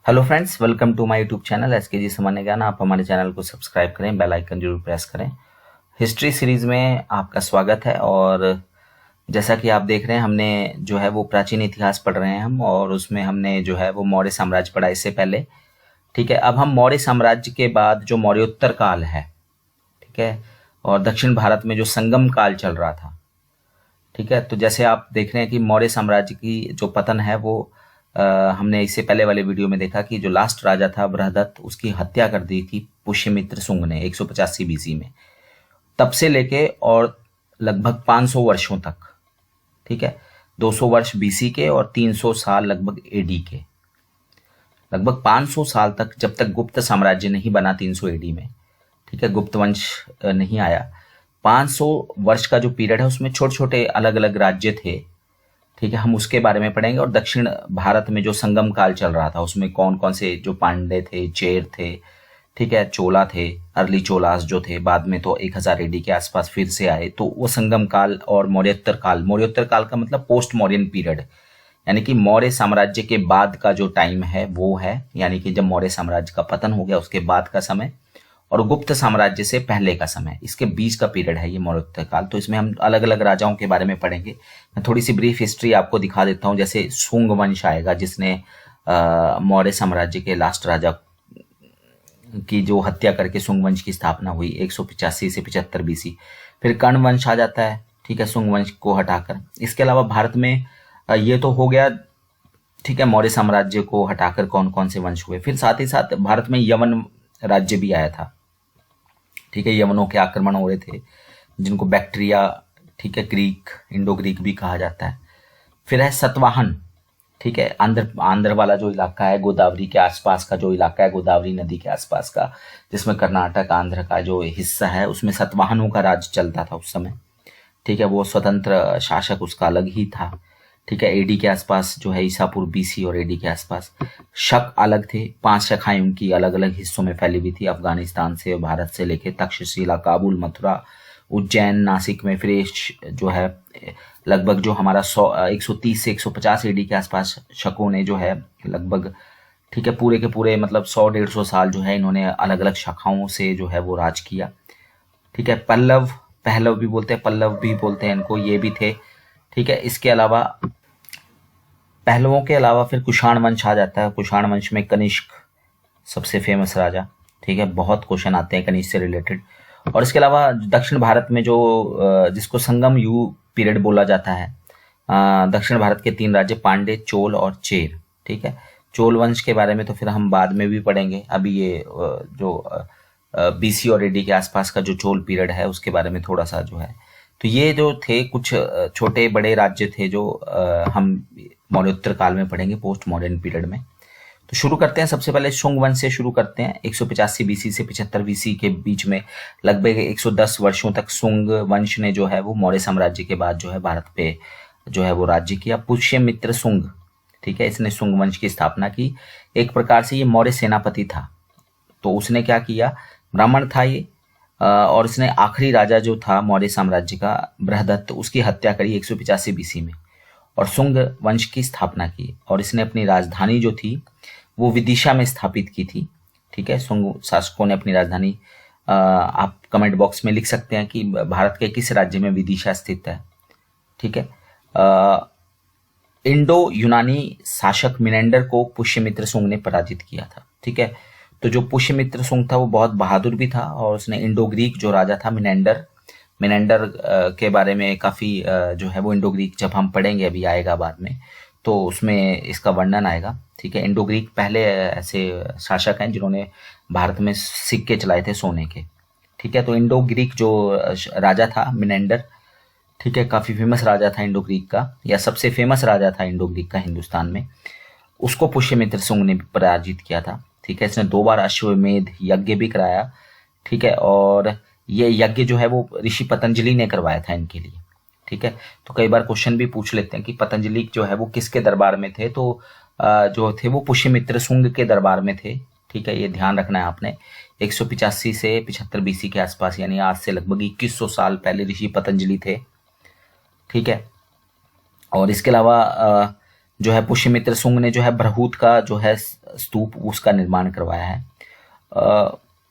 Hello friends, welcome to my YouTube channel SKG सामान्य ज्ञान। आप हमारे चैनल को सब्सक्राइब करें, बेल आइकन जरूर प्रेस करें। हिस्ट्री सीरीज में आपका स्वागत है। और जैसा कि आप देख रहे हैं, हमने जो है वो प्राचीन इतिहास पढ़ रहे हैं हम, और उसमें हमने जो है वो मौर्य साम्राज्य पढ़ा इससे पहले। ठीक है, अब हम मौर्य साम्राज्य के बाद जो मौर्योत्तर काल है, ठीक है, और दक्षिण भारत में जो संगम काल चल रहा था। ठीक है, तो जैसे आप देख रहे हैं कि मौर्य साम्राज्य की जो पतन है वो हमने इससे पहले वाले वीडियो में देखा कि जो लास्ट राजा था बृहदत्त, उसकी हत्या कर दी थी पुष्यमित्र शुंग ने 185 बीसी में। तब से लेके और लगभग 500 वर्षों तक, ठीक है, 200 वर्ष बीसी के और 300 साल लगभग एडी के, लगभग 500 साल तक, जब तक गुप्त साम्राज्य नहीं बना 300 एडी में, ठीक है, गुप्त वंश नहीं आया। 500 वर्ष का जो पीरियड है उसमें छोटे छोटे अलग अलग राज्य थे। ठीक है, हम उसके बारे में पढ़ेंगे। और दक्षिण भारत में जो संगम काल चल रहा था उसमें कौन कौन से जो पांडे थे, चेर थे, ठीक है, चोला थे, अर्ली चोलास जो थे, बाद में तो 1000 एडी के आसपास फिर से आए। तो वो संगम काल और मौर्योत्तर काल, मौर्योत्तर काल का मतलब पोस्ट मौर्यन पीरियड, यानी कि मौर्य साम्राज्य के बाद का जो टाइम है वो है, यानी कि जब मौर्य साम्राज्य का पतन हो गया उसके बाद का समय, और गुप्त साम्राज्य से पहले का समय, इसके बीच का पीरियड है ये मौर्योत्तर काल। तो इसमें हम अलग अलग राजाओं के बारे में पढ़ेंगे। मैं थोड़ी सी ब्रीफ हिस्ट्री आपको दिखा देता हूँ। जैसे शुंग वंश आएगा, जिसने मौर्य साम्राज्य के लास्ट राजा की जो हत्या करके शुंग वंश की स्थापना हुई 185 से 75 बीसी। फिर कर्ण वंश आ जाता है, ठीक है, शुंग वंश को हटाकर। इसके अलावा भारत में ये तो हो गया, ठीक है, मौर्य साम्राज्य को हटाकर कौन कौन से वंश हुए। फिर साथ ही साथ भारत में यवन राज्य भी आया था। ठीक है, यवनों के आक्रमण हो रहे थे, जिनको बैक्ट्रिया, ठीक है, ग्रीक, इंडो ग्रीक भी कहा जाता है। फिर है सतवाहन, ठीक है, आंध्र वाला जो इलाका है, गोदावरी के आसपास का जो इलाका है, गोदावरी नदी के आसपास का, जिसमें कर्नाटक आंध्र का जो हिस्सा है, उसमें सतवाहनों का राज चलता था उस समय। ठीक है, वो स्वतंत्र शासक उसका अलग ही था। ठीक है, एडी के आसपास जो है, ईसापुर बीसी और एडी के आसपास शक अलग थे। 5 शाखाएं उनकी अलग अलग हिस्सों में फैली हुई थी, अफगानिस्तान से, भारत से लेके तक्षशिला, काबुल, मथुरा, उज्जैन, नासिक में। फिर जो है लगभग जो हमारा 130 से 150 एडी के आसपास शकों ने जो है लगभग, ठीक है, पूरे के पूरे मतलब 100-150 साल जो है इन्होंने अलग अलग शाखाओं से जो है वो राज किया। ठीक है, पहलव भी बोलते हैं, पल्लव भी बोलते हैं इनको, ये भी थे। ठीक है, इसके अलावा पहलवों के अलावा फिर कुषाण वंश आ जाता है। कुषाण वंश में कनिष्क सबसे फेमस राजा। ठीक है, बहुत क्वेश्चन आते हैं कनिष्क से रिलेटेड। और इसके अलावा दक्षिण भारत में जो जिसको संगम युग पीरियड बोला जाता है, दक्षिण भारत के 3 राज्य, पांडे, चोल और चेर। ठीक है, चोल वंश के बारे में तो फिर हम बाद में भी पढ़ेंगे। अभी ये जो बीसी और एडी के आसपास का जो चोल पीरियड है उसके बारे में थोड़ा सा जो है। तो ये जो थे कुछ छोटे बड़े राज्य थे जो हम मौर्योत्तर काल में पढ़ेंगे, पोस्ट मॉडर्न पीरियड में। तो शुरू करते हैं, सबसे पहले शुंग वंश से शुरू करते हैं। 185 बीसी से 75 बीसी के बीच में लगभग 110 वर्षों तक शुंग वंश ने जो है वो मौर्य साम्राज्य के बाद जो है भारत पे जो है वो राज्य किया। पुष्यमित्र शुंग, ठीक है, इसने शुंग वंश की स्थापना की। एक प्रकार से ये मौर्य सेनापति था। तो उसने क्या किया, ब्राह्मण था ये, और इसने आखिरी राजा जो था मौर्य साम्राज्य का बृहदत्त, उसकी हत्या करी 185 बीसी में, और शुंग वंश की स्थापना की। और इसने अपनी राजधानी जो थी वो विदिशा में स्थापित की थी। ठीक है, शुंग शासकों ने अपनी राजधानी, आप कमेंट बॉक्स में लिख सकते हैं कि भारत के किस राज्य में विदिशा स्थित है। ठीक है, इंडो यूनानी शासक मिनेंडर को पुष्यमित्र शुंग ने पराजित किया था। ठीक है, तो जो पुष्यमित्र शुंग था वो बहुत बहादुर भी था, और उसने इंडो ग्रीक जो राजा था मिनेंडर के बारे में काफ़ी जो है वो इंडो ग्रीक जब हम पढ़ेंगे, अभी आएगा बाद में, तो उसमें इसका वर्णन आएगा। ठीक है, इंडो ग्रीक पहले ऐसे शासक हैं जिन्होंने भारत में सिक्के चलाए थे सोने के। ठीक है, तो इंडो ग्रीक जो राजा था मिनेंडर, ठीक है, काफ़ी फेमस राजा था इंडो ग्रीक का, या सबसे फेमस राजा था इंडो ग्रीक का हिंदुस्तान में, उसको पुष्यमित्र शुंग ने पराजित किया था। ठीक है, इसने 2 बार अश्वमेध यज्ञ भी कराया। ठीक है, और ये यज्ञ जो है वो ऋषि पतंजलि ने करवाया था इनके लिए। ठीक है, तो कई बार क्वेश्चन भी पूछ लेते हैं कि पतंजलि जो है वो किसके दरबार में थे, तो जो थे वो पुष्यमित्र शुंग के दरबार में थे। ठीक है, ये ध्यान रखना है आपने। 185 से 75 बीसी के आसपास, यानी आज से लगभग 2100 साल पहले ऋषि पतंजलि थे। ठीक है, और इसके अलावा जो है पुष्यमित्र शुंग ने जो है बरहूत का जो है स्तूप उसका निर्माण करवाया है।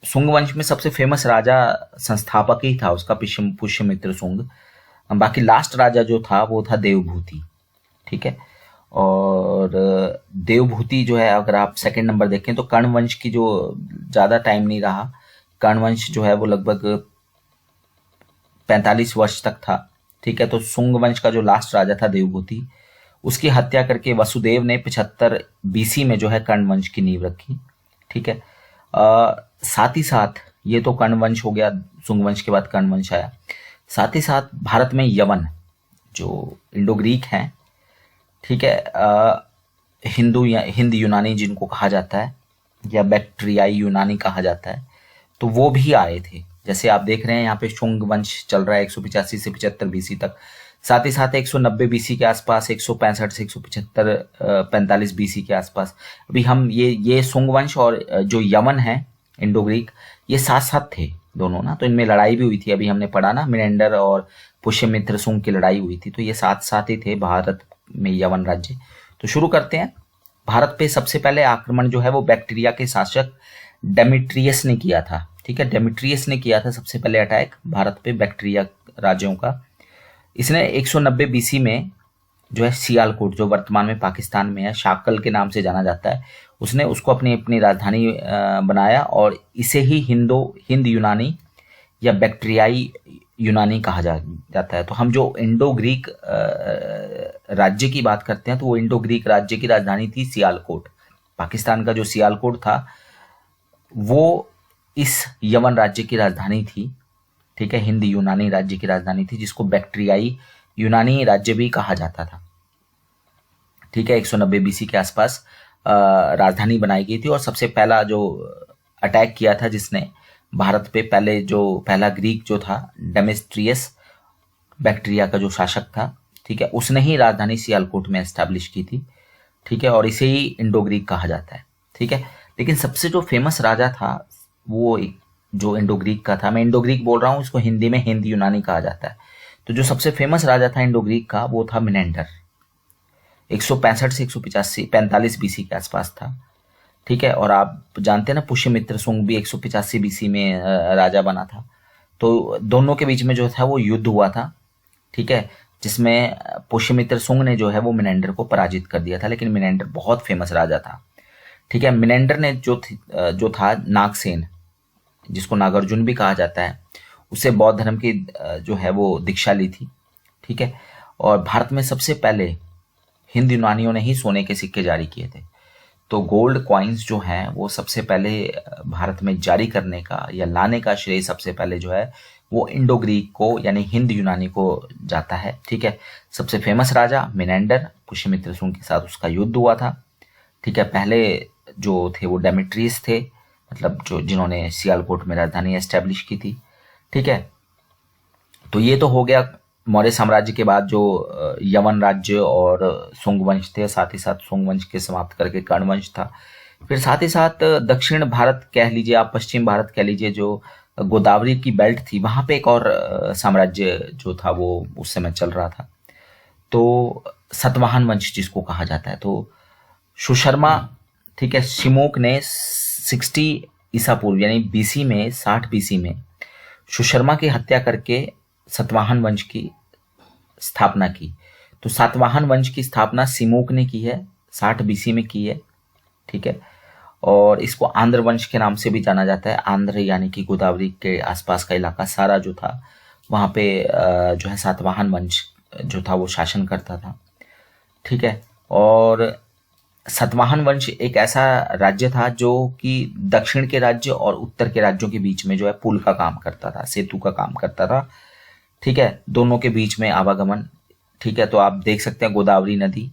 सुंग वंश में सबसे फेमस राजा संस्थापक ही था उसका पुष्यमित्र सुंग। बाकी लास्ट राजा जो था वो था देवभूति, ठीक है। और देवभूति जो है, अगर आप सेकंड नंबर देखें तो कर्ण वंश की जो ज़्यादा टाइम नहीं रहा, कर्ण वंश जो है वो लगभग 45 वर्ष तक था, ठीक है। तो सुंग वंश का जो लास्ट राजा था देवभूति, उसकी हत्या करके वसुदेव ने 75 बीसी में जो है कर्ण वंश की नींव रखी, ठीक है। साथ ही साथ ये तो कर्ण वंश हो गया, सुंग वंश के बाद कर्ण वंश आया। साथ ही साथ भारत में यवन जो इंडो ग्रीक हैं, ठीक है, हिंद यूनानी जिनको कहा जाता है, या बैक्ट्रियाई यूनानी कहा जाता है, तो वो भी आए थे। जैसे आप देख रहे हैं यहाँ पे शुंग वंश चल रहा है 185 से 75 बीसी तक। साथ ही साथ 190 बीसी के आसपास, 165 से 175 45 बीसी के आसपास अभी हम ये सुंग वंश और जो यवन है इंडो ग्रीक, ये साथ साथ थे दोनों ना। तो इनमें लड़ाई भी हुई थी, अभी हमने पढ़ा ना, मिनेंडर और पुष्यमित्र सुंग की लड़ाई हुई थी, तो ये साथ साथ ही थे भारत में यवन राज्य। तो शुरू करते हैं। भारत पे सबसे पहले आक्रमण जो है वो बैक्टीरिया के शासक डेमेट्रियस ने किया था, ठीक है। डेमेट्रियस ने किया था सबसे पहले अटैक भारत पे बैक्टीरिया राज्यों का। इसने 190 बीसी में जो है सियालकोट, जो वर्तमान में पाकिस्तान में है, शाकल के नाम से जाना जाता है, उसने उसको अपनी राजधानी बनाया और इसे ही हिंद यूनानी या बैक्ट्रियाई यूनानी कहा जाता है। तो हम जो इंडो ग्रीक राज्य की बात करते हैं, तो वो इंडो ग्रीक राज्य की राजधानी थी सियालकोट। पाकिस्तान का जो सियालकोट था वो इस यवन राज्य की राजधानी थी, ठीक है, हिंद यूनानी राज्य की राजधानी थी, जिसको बैक्ट्रियाई यूनानी राज्य भी कहा जाता था, ठीक है। 190 बीसी के आसपास राजधानी बनाई गई थी और सबसे पहला जो अटैक किया था जिसने भारत पे, पहला ग्रीक जो था डेमेट्रियस, बैक्टीरिया का जो शासक था, ठीक है, उसने ही राजधानी सियालकोट में एस्टैब्लिश की थी, ठीक है, और इसे ही इंडो ग्रीक कहा जाता है, ठीक है। लेकिन सबसे जो फेमस राजा था वो जो इंडो ग्रीक का था, मैं इंडो ग्रीक बोल रहा हूँ, इसको हिंदी में हिंद यूनानी कहा जाता है। तो जो सबसे फेमस राजा था इंडो ग्रीक का वो था मिनेंडर। 165 से 145 बीसी के आसपास था, ठीक है। और आप जानते हैं ना, पुष्यमित्र सुंग भी 185 बीसी में राजा बना था। तो दोनों के बीच में जो था वो युद्ध हुआ था, ठीक है, जिसमें पुष्यमित्र सुंग ने जो है वो मिनेंडर को पराजित कर दिया था। लेकिन मिनेंडर बहुत फेमस राजा था, ठीक है। मिनेंडर ने जो था नागसेन, जिसको नागार्जुन भी कहा जाता है, उससे बौद्ध धर्म की जो है वो दीक्षा ली थी, ठीक है। और भारत में सबसे पहले हिंद यूनानियों ने ही सोने के सिक्के जारी किए थे। तो गोल्ड कॉइन्स जो हैं वो सबसे पहले भारत में जारी करने का या लाने का श्रेय सबसे पहले जो है वो इंडो ग्रीक को यानी हिंद यूनानी को जाता है, ठीक है। सबसे फेमस राजा मिनेंडर, पुष्यमित्र सुंग के साथ उसका युद्ध हुआ था, ठीक है। पहले जो थे वो डेमेट्रियस थे, मतलब जिन्होंने सियालकोट में राजधानी एस्टेब्लिश की थी, ठीक है। तो ये तो हो गया मौर्य साम्राज्य के बाद जो यवन राज्य और सुंग वंश थे, साथ ही साथ सुंग वंश के समाप्त करके कर्ण वंश था। फिर साथ ही साथ दक्षिण भारत कह लीजिए, आप पश्चिम भारत कह लीजिए, जो गोदावरी की बेल्ट थी, वहां पे एक और साम्राज्य जो था वो उस समय चल रहा था, तो सतवाहन वंश जिसको कहा जाता है। तो सुशर्मा, ठीक है, शिमोक ने 60 ईसा पूर्व यानी बीसी में, 60 बीसी में सुशर्मा की हत्या करके सतवाहन वंश की स्थापना की। तो सातवाहन वंश की स्थापना सिमोक ने की है, 60 बीसी में की है, ठीक है। और इसको आंध्र वंश के नाम से भी जाना जाता है। आंध्र यानी कि गोदावरी के आसपास का इलाका सारा जो था, वहां पे जो है सातवाहन वंश जो था वो शासन करता था, ठीक है। और सतवाहन वंश एक ऐसा राज्य था जो कि दक्षिण के राज्य और उत्तर के राज्यों के बीच में जो है पुल का काम करता था, सेतु का काम करता था, ठीक है, दोनों के बीच में आवागमन, ठीक है। तो आप देख सकते हैं गोदावरी नदी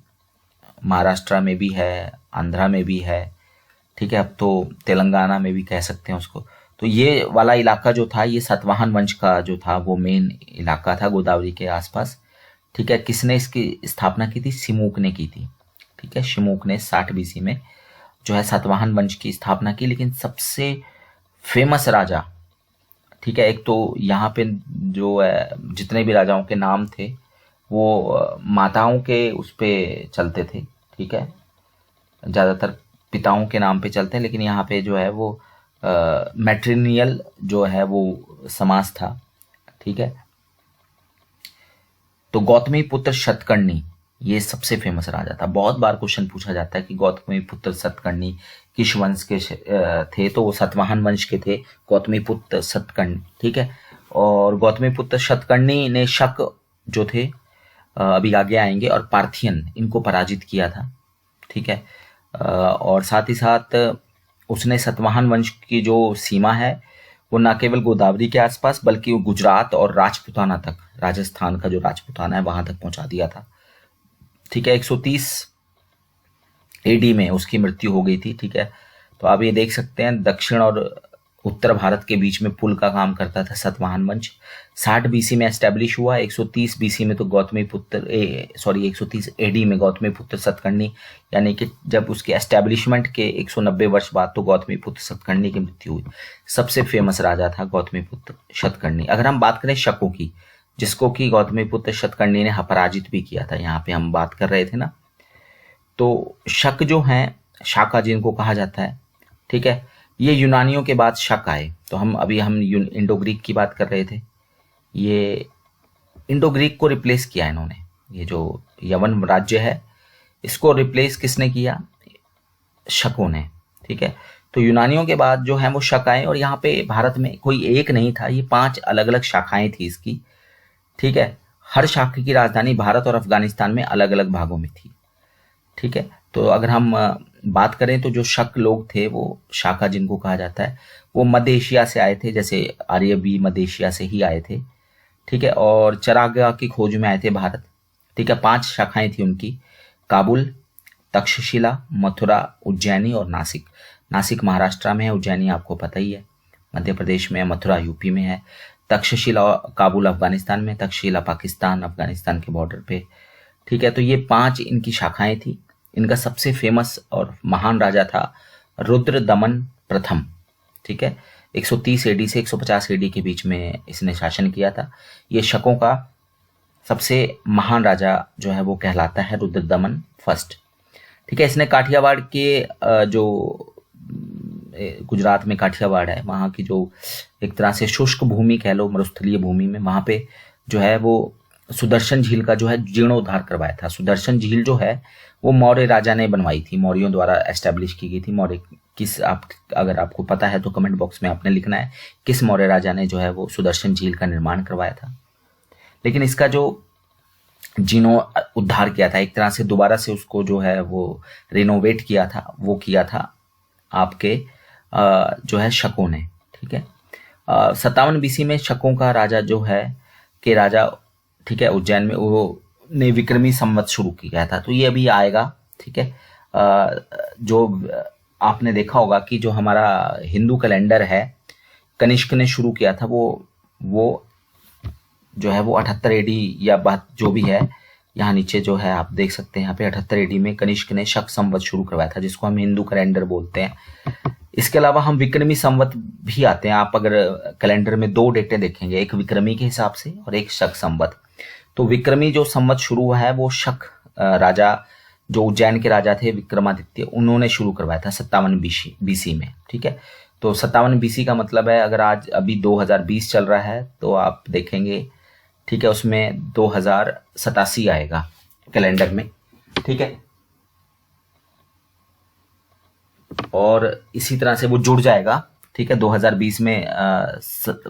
महाराष्ट्र में भी है, आंध्रा में भी है, ठीक है, अब तो तेलंगाना में भी कह सकते हैं उसको। तो ये वाला इलाका जो था ये सतवाहन वंश का जो था वो मेन इलाका था गोदावरी के आसपास, ठीक है। किसने इसकी स्थापना की थी? सिमूक ने की थी, ठीक है। शिमूक ने 60 बीसी में जो है सातवाहन वंश की स्थापना की। लेकिन सबसे फेमस राजा, ठीक है, एक तो यहाँ पे जो जितने भी राजाओं के नाम थे वो माताओं के उस पे चलते थे, ठीक है, ज़्यादातर पिताओं के नाम पे चलते हैं, लेकिन यहाँ पे जो है वो मैट्रिनियल जो है वो समास था। ठीक है, तो गौतमी पुत्र शतकर्णी ये सबसे फेमस राजा था। बहुत बार क्वेश्चन पूछा जाता है कि गौतमी पुत्र शतकर्णी किस वंश के थे, तो वो सतवाहन वंश के थे गौतमी पुत्र शतकर्णी। ठीक है, और गौतमी पुत्र शतकर्णी ने शक जो थे अभी आगे आएंगे, और पार्थियन इनको पराजित किया था। ठीक है, और साथ ही साथ उसने सतवाहन वंश की जो सीमा है वो न केवल गोदावरी के आसपास बल्कि वो गुजरात और राजपुताना तक, राजस्थान का जो राजपुताना है वहां तक पहुंचा दिया था। ठीक है, 130 एडी में उसकी मृत्यु हो गई थी। ठीक है, तो आप ये देख सकते हैं दक्षिण और उत्तर भारत के बीच में पुल का काम करता था सतवाहन वंश। 60 बीसी में एस्टेब्लिश हुआ। 130 बीसी में तो गौतमी पुत्र 130 एडी में गौतमी पुत्र शतकर्णी, यानी कि जब उसके एस्टेब्लिशमेंट के 190 वर्ष बाद तो गौतमी पुत्र शतकर्णी की मृत्यु हुई। सबसे फेमस राजा था गौतमी पुत्र शतकर्णी। अगर हम बात करें शकों की, जिसको कि गौतमी पुत्र शतकर्णी ने पराजित भी किया था, यहाँ पे हम बात कर रहे थे ना, तो शक जो हैं, शाका जिनको कहा जाता है, ठीक है, ये यूनानियों के बाद शक आए। तो हम इंडो ग्रीक की बात कर रहे थे, ये इंडो ग्रीक को रिप्लेस किया इन्होंने। ये जो यवन राज्य है इसको रिप्लेस किसने किया? शकों ने। ठीक है, तो यूनानियों के बाद जो है वो शक आए, और यहाँ पे भारत में कोई एक नहीं था, ये 5 अलग अलग शाखाएं थी इसकी। ठीक है, हर शाखा की राजधानी भारत और अफगानिस्तान में अलग अलग भागों में थी। ठीक है, तो अगर हम बात करें तो जो शक लोग थे, वो शाखा जिनको कहा जाता है, वो मध्य एशिया से आए थे, जैसे आर्य भी मध्य एशिया से ही आए थे। ठीक है, और चरागाह की खोज में आए थे भारत। ठीक है, 5 शाखाएं थी उनकी, काबुल, तक्षशिला, मथुरा, उज्जैनी और नासिक। नासिक महाराष्ट्र में है, उज्जैनी आपको पता ही है मध्य प्रदेश में है, मथुरा यूपी में है, तक्षशिला काबुल अफगानिस्तान में, तक्षशिला पाकिस्तान अफगानिस्तान के बॉर्डर पे। ठीक है, तो ये 5 इनकी शाखाएं थी। इनका सबसे फेमस और महान राजा था रुद्रदमन प्रथम। ठीक है, 130 एडी से 150 एडी के बीच में इसने शासन किया था। ये शकों का सबसे महान राजा जो है वो कहलाता है रुद्रदमन फर्स्ट। ठीक है, इसने काठियावाड़ के जो गुजरात में काठियावाड़ है, वहाँ की जो एक तरह से शुष्क भूमि कह लो, मरुस्थलीय भूमि में, वहाँ पे जो है वो सुदर्शन झील का जो है जीर्णोद्धार करवाया था। सुदर्शन झील जो है वो मौर्य राजा ने बनवाई थी, मौर्यों द्वारा एस्टेब्लिश की गई थी। मौर्य किस, आप अगर आपको पता है तो कमेंट बॉक्स में आपने लिखना है किस मौर्य राजा ने जो है वो सुदर्शन झील का निर्माण करवाया था। लेकिन इसका जो जीर्णोद्धार किया था, एक तरह से दोबारा से उसको जो है वो रिनोवेट किया था, वो किया था आपके जो है शकों ने। ठीक है, 57 बीसी में शकों का राजा जो है के राजा, ठीक है, उज्जैन में, वो ने विक्रमी संवत शुरू किया था। तो ये अभी आएगा। ठीक है, जो आपने देखा होगा कि जो हमारा हिंदू कैलेंडर है कनिष्क ने शुरू किया था, वो जो है वो 78 एडी या बात जो भी है, यहाँ नीचे जो है आप देख सकते हैं, यहाँ पे 78 एडी में कनिष्क ने शक संवत शुरू करवाया था, जिसको हम हिंदू कैलेंडर बोलते हैं। इसके अलावा हम विक्रमी संवत भी आते हैं। आप अगर कैलेंडर में 2 डेटे देखेंगे, एक विक्रमी के हिसाब से और एक शक संवत। तो विक्रमी जो संवत शुरू हुआ है वो शक राजा जो उज्जैन के राजा थे विक्रमादित्य, उन्होंने शुरू करवाया था 57 बीसी में। ठीक है, तो 57 बीसी का मतलब है, अगर आज अभी 2020 चल रहा है तो आप देखेंगे, ठीक है, उसमें 2087 आएगा कैलेंडर में। ठीक है, और इसी तरह से वो जुड़ जाएगा। ठीक है, 2020 में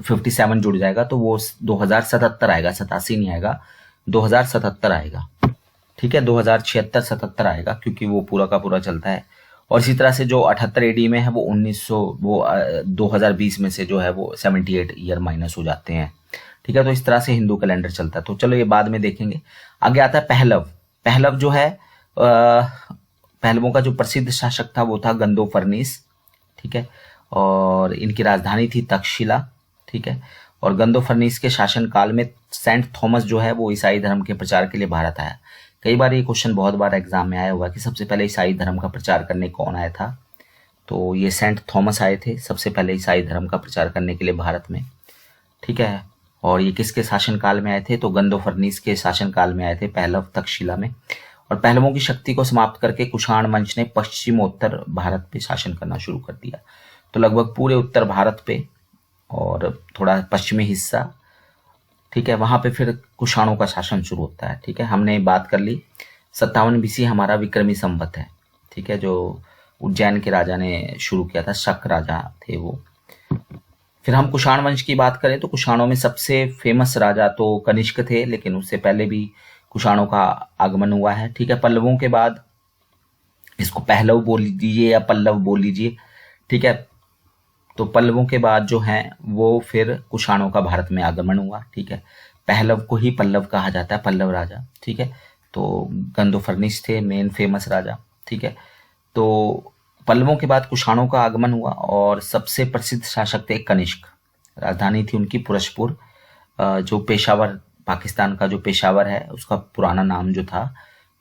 57 जुड़ जाएगा तो वो 2077 आएगा, 87 नहीं आएगा, 2077 आएगा। ठीक है, 2076 77 आएगा, क्योंकि वो पूरा का पूरा चलता है। और इसी तरह से जो 78 एडी में है वो 2020 में से जो है वो 78 ईयर माइनस हो जाते हैं। ठीक है, तो इस तरह से हिंदू कैलेंडर चलता है। तो चलो ये बाद में देखेंगे। आगे आता है पहलव। पहलव जो है, पहलवों का जो प्रसिद्ध शासक था वो था गंदोफर्निस। ठीक है, और इनकी राजधानी थी तक्षशिला। ठीक है, और गंदोफर्निस के शासन काल में सेंट थॉमस जो है वो ईसाई धर्म के प्रचार के लिए भारत आया। कई बार ये क्वेश्चन बहुत बार एग्जाम में आया हुआ कि सबसे पहले ईसाई धर्म का प्रचार करने कौन आया था, तो ये सेंट थॉमस आए थे सबसे पहले ईसाई धर्म का प्रचार करने के लिए भारत में। ठीक है, और ये किसके शासन काल में आए थे, तो गंदोफर्निस के शासन काल में आए थे, पहलव तक्षशिला में। और पहलवों की शक्ति को समाप्त करके कुषाण वंश ने पश्चिमोत्तर भारत पे शासन करना शुरू कर दिया। तो लगभग पूरे उत्तर भारत पे और थोड़ा पश्चिमी हिस्सा, ठीक है, वहां पे फिर कुषाणों का शासन शुरू होता है। ठीक है, हमने बात कर ली 57 BC हमारा विक्रमी संवत है। ठीक है, जो उज्जैन के राजा ने शुरू किया था, शक राजा थे वो। फिर हम कुषाण वंश की बात करें तो कुषाणों में सबसे फेमस राजा तो कनिष्क थे, लेकिन उससे पहले भी कुषाणों का आगमन हुआ है। ठीक है, पल्लवों के बाद, इसको पहलव बोल लीजिए या पल्लव बोल लीजिए। ठीक है, तो पल्लवों के बाद जो है वो फिर कुषाणों का भारत में आगमन हुआ। ठीक है, पहलव को ही पल्लव कहा जाता है, पल्लव राजा। ठीक है, तो गंदोफर्निस थे मेन फेमस राजा। ठीक है, तो पल्लवों के बाद कुषाणों का आगमन हुआ और सबसे प्रसिद्ध शासक थे कनिष्क। राजधानी थी उनकी पुरस्पुर, जो पेशावर, पाकिस्तान का जो पेशावर है उसका पुराना नाम जो था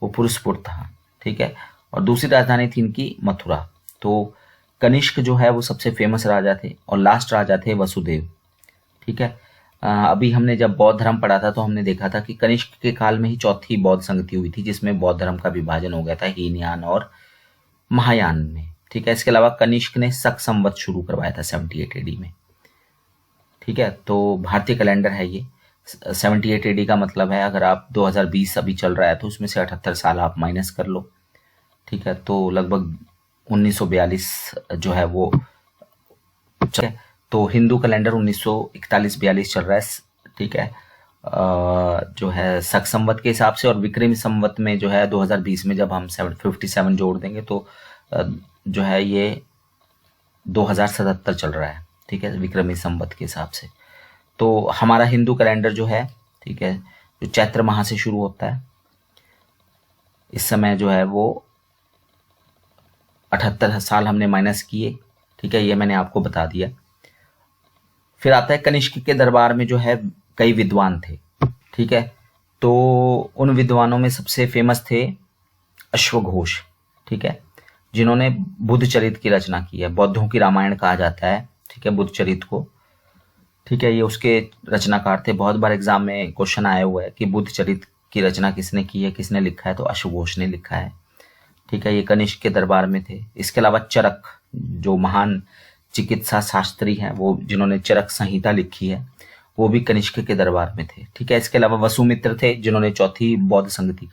वो पुरस्पुर था। ठीक है, और दूसरी राजधानी थी इनकी मथुरा। तो कनिष्क जो है वो सबसे फेमस राजा थे और लास्ट राजा थे वसुदेव। ठीक है, अभी हमने जब बौद्ध धर्म पढ़ा था तो हमने देखा था कि कनिष्क के काल में ही चौथी बौद्ध संगति हुई थी, जिसमें बौद्ध धर्म का विभाजन हो गया था हीनयान और महायान में। ठीक है, इसके अलावा कनिष्क ने शक संवत शुरू करवाया था 78 AD में। ठीक है, तो भारतीय कैलेंडर है ये। 78 AD का मतलब है, अगर आप 2020 अभी चल रहा है तो उसमें से 78 साल आप माइनस कर लो। ठीक है, तो लगभग 1942 जो है वो, तो हिंदू कैलेंडर 1941-42 चल रहा है। ठीक है, जो है शक संवत के हिसाब से, और विक्रमी संवत में जो है 2020 में जब हम 57 जोड़ देंगे तो जो है ये 2077 चल रहा है। ठीक है, विक्रमी संवत के हिसाब से। तो हमारा हिंदू कैलेंडर जो है, ठीक है, जो चैत्र माह से शुरू होता है, इस समय जो है वो 78 साल हमने माइनस किए। ठीक है, ये मैंने आपको बता दिया। फिर आता है कनिष्क के दरबार में जो है कई विद्वान थे। ठीक है, तो उन विद्वानों में सबसे फेमस थे अश्वघोष। ठीक है, जिन्होंने बुद्ध चरित की रचना की है। बौद्धों की रामायण कहा जाता है, ठीक है, बुद्ध चरित को। ठीक है, ये उसके रचनाकार थे। बहुत बार एग्जाम में क्वेश्चन आया हुआ है कि बुद्ध चरित की रचना किसने की है, किसने लिखा है, तो अश्वघोष ने लिखा है। ठीक है, ये कनिष्क के दरबार में थे। इसके अलावा चरक, जो महान चिकित्सा शास्त्री हैं, वो जिन्होंने चरक संहिता लिखी है, वो भी कनिष्क के दरबार में थे। ठीक है, इसके अलावा वसुमित्र थे, जिन्होंने चौथी बौद्ध संगति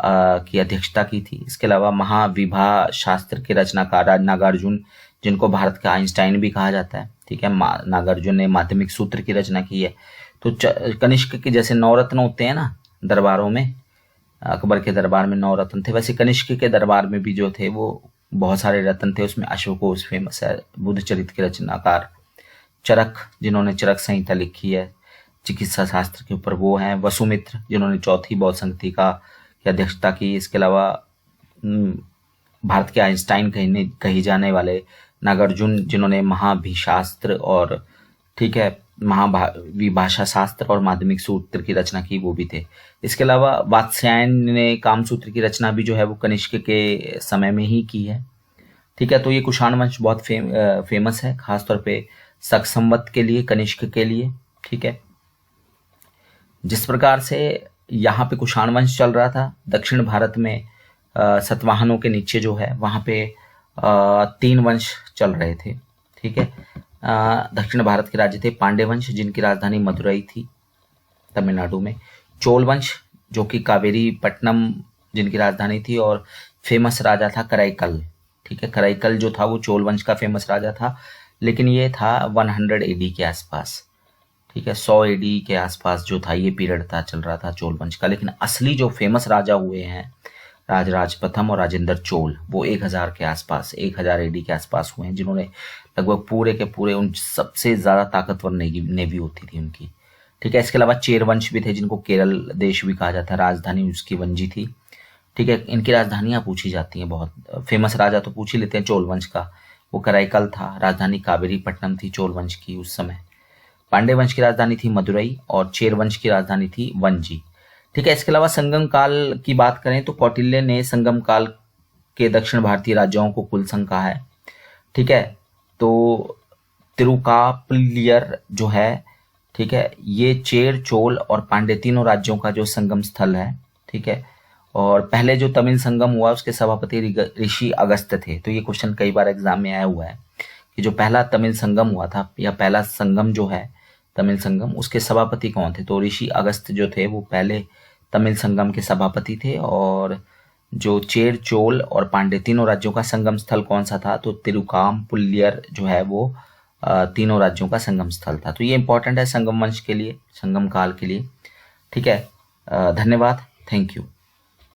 की अध्यक्षता की थी। इसके अलावा महाविभा शास्त्र के रचनाकार नागार्जुन, जिनको भारत का आइंस्टाइन भी कहा जाता है। ठीक है, नागार्जुन ने माध्यमिक सूत्र की रचना की है। तो कनिष्क के जैसे 9 रत्न होते हैं ना दरबारों में, अकबर के दरबार में 9 रत्न थे, वैसे कनिष्क के दरबार में भी जो थे वो बहुत सारे रत्न थे। उसमें अश्वघोष फेमस है, बुद्ध चरित के रचनाकार। चरक, जिन्होंने चरक संहिता लिखी है चिकित्सा शास्त्र के ऊपर, वो हैं। वसुमित्र, जिन्होंने चौथी बौद्ध संगति की अध्यक्षता की। इसके अलावा भारत के आइंस्टाइन कही जाने वाले नागार्जुन, जिन्होंने महाभिशास्त्र और, ठीक है, महाविभाषा शास्त्र और माध्यमिक सूत्र की रचना की, वो भी थे। इसके अलावा वात्स्यायन ने कामसूत्र की रचना भी जो है वो कनिष्क के समय में ही की है। ठीक है, तो ये कुषाण वंश बहुत फेमस है, खासतौर पे शक संवत के लिए, कनिष्क के लिए। ठीक है, जिस प्रकार से यहाँ पे कुषाण वंश चल रहा था, दक्षिण भारत में सतवाहनों के नीचे जो है वहाँ पे 3 वंश चल रहे थे। ठीक है, दक्षिण भारत के राज्य थे पांड्य वंश, जिनकी राजधानी मदुरई थी तमिलनाडु में। चोल वंश, जो कि कावेरी पट्टनम जिनकी राजधानी थी, और फेमस राजा था कराईकल। ठीक है, कराईकल जो था वो चोल वंश का फेमस राजा था, लेकिन ये था 100 AD के आसपास। ठीक है, 100 AD के आसपास जो था ये पीरियड था, चल रहा था चोल वंश का। लेकिन असली जो फेमस राजा हुए हैं राजराज प्रथम और राजेंद्र चोल, वो 1000 के आसपास, 1000 AD के आसपास हुए हैं, जिन्होंने लगभग पूरे के पूरे, उन सबसे ज्यादा ताकतवर नेवी होती थी उनकी। ठीक है, इसके अलावा चेर वंश भी थे, जिनको केरल देश भी कहा जाता है। राजधानी उसकी वंजी थी। ठीक है, इनकी राजधानियां पूछी जाती हैं बहुत। फेमस राजा तो पूछ ही लेते हैं चोल वंश का, वो कराईकल था। राजधानी कावेरी पट्टनम थी चोल वंश की उस समय। पांड्य वंश की राजधानी थी मदुरई और चेर वंश की राजधानी थी वंजी। ठीक है, इसके अलावा संगम काल की बात करें तो कौटिल्य ने संगम काल के दक्षिण भारतीय राज्यों को कुलसंग कहा है। ठीक है, तो तिरुकाप्पिल्लियर जो है, ठीक है, ये चेर, चोल और पांड्य तीनों राज्यों का जो संगम स्थल है। ठीक है, और पहले जो तमिल संगम हुआ उसके सभापति ऋषि अगस्त्य थे। तो ये क्वेश्चन कई बार एग्जाम में आया हुआ है कि जो पहला तमिल संगम हुआ था या पहला संगम जो है तमिल संगम, उसके सभापति कौन थे। तो ऋषि अगस्त्य जो थे वो पहले तमिल संगम के सभापति थे। और जो चेर, चोल और पांड्य तीनों राज्यों का संगम स्थल कौन सा था, तो तिरुकामपुल्लियर जो है वो तीनों राज्यों का संगम स्थल था। तो ये इंपॉर्टेंट है संगम वंश के लिए, संगम काल के लिए। ठीक है, धन्यवाद, थैंक यू।